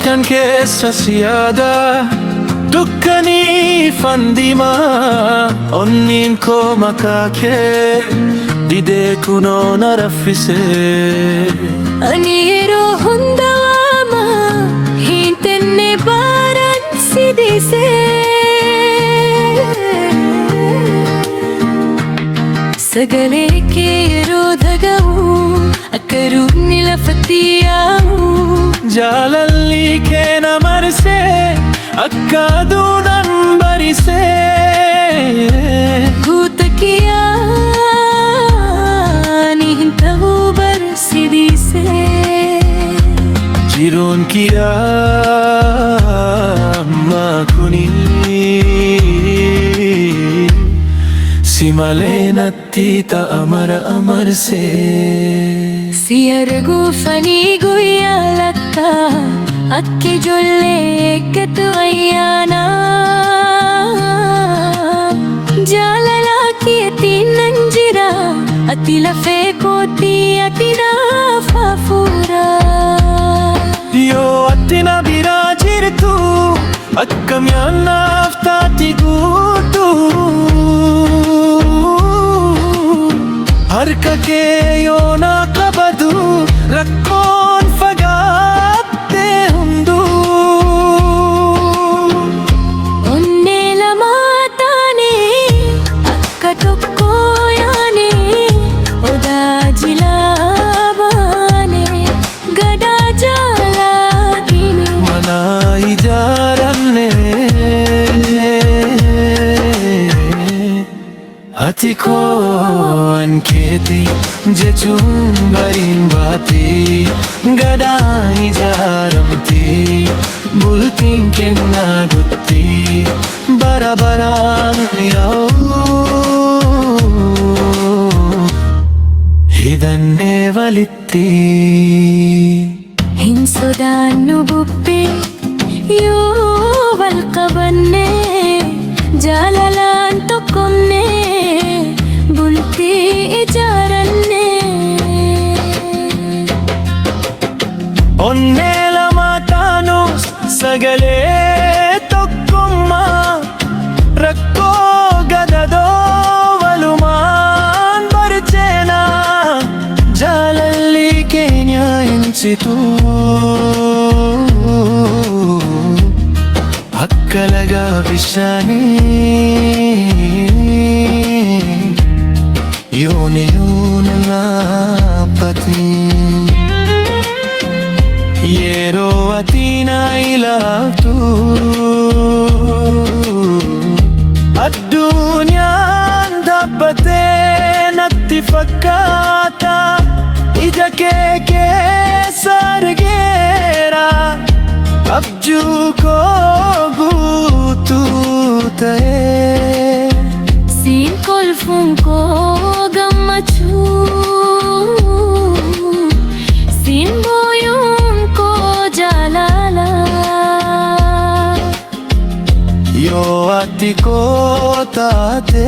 kan keessa si yaada dukkanii fandimaa onniin koo maqaa kee didee kunoo na raffisee. Ani yeroo hundaama hin tenne baaraan si dhiisee sagalee kee yeroo dhaga'u akka ruubni lafatti yaa'u jaalalli kee na marsee akka aduudhaan barisee guuta kiyyaani hin ta'uu barsi dhiisee jiruun kiyyaama kuni si malee natti ta'a mara amarsee. Si arguuf ani guyyaa lakka akka ijoollee eeggatu ayyaana jaalala keetiin nan jira ati lafee kootii ati naaf hafuura. Yoo ati na biraa jirtu akkam yaannaaf taati guutuu harka kee yoo na qabatu rakkoon fagaatte hunduu. Onnee lama taane akka tokko yaane odaa jilaa baane gadaa jaallatine mana ijaaranne ati koon keeti jechuun bariin baate gadaa ijaaramte bultiin kennaa gutte bara baraan yaa'u hidhannee walitti. hin sodaannu bubbee yoo wal qabanne jaalalaan tokkomne bultii ijaaranne. Onnee lama taanus sagalee tokkummaa rakkoo gadadoo walumaan barcheena jaalalli keenya hin citu akka laga bishaanii yoon laabbate. Yeroo ati na ilaaltu addunyaan dhaabbattee natti fakkaata ija kee keessa argeera abjuu koo guutuu ta'ee. Siin kolfuun koo gammachuu siin booyuun koo jaalala. Yoo ati koo taate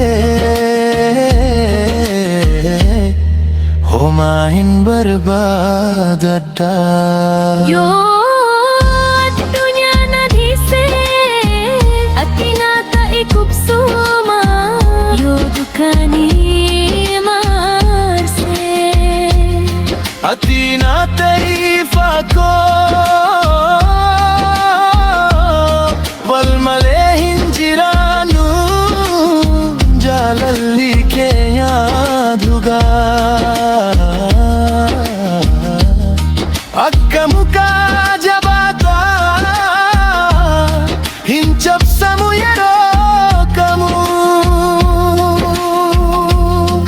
homaa hin barbaadadha. Yoo addunyaan adiisee ati na ta'i kubsuuma yoo dukkaanii maarsee ati na ta'i fakkoo wal malee hin jiraannu jaalalli keenya dhugaa akka mukaa jabaataa hin cabsamu yeroo kamuu.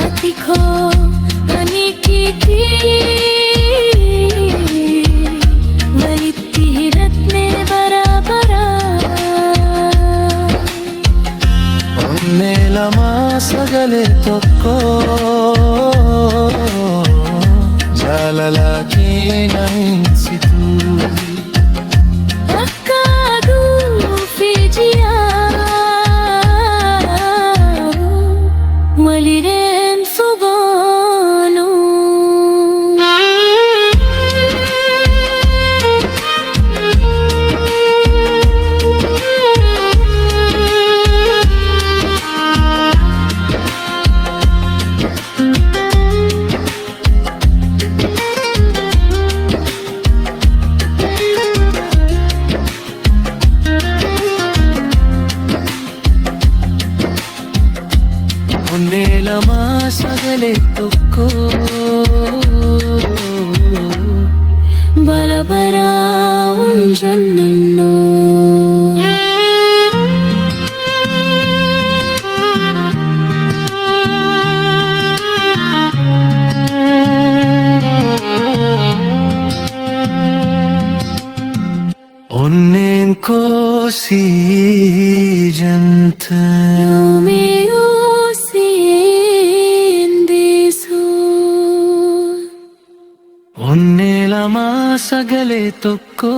ati koo ani kiitii walitti hidhatne bara baraan. Onnee lama sagalee tokko jaalala keenya hin citu. Akka aduu fi ji'aaru walirreen sobaanu. sagale tokko Balabaraawwan jaalannoo onneen koo si janta Yoomiyuu siin dhiisu onnee lama sagalee tokko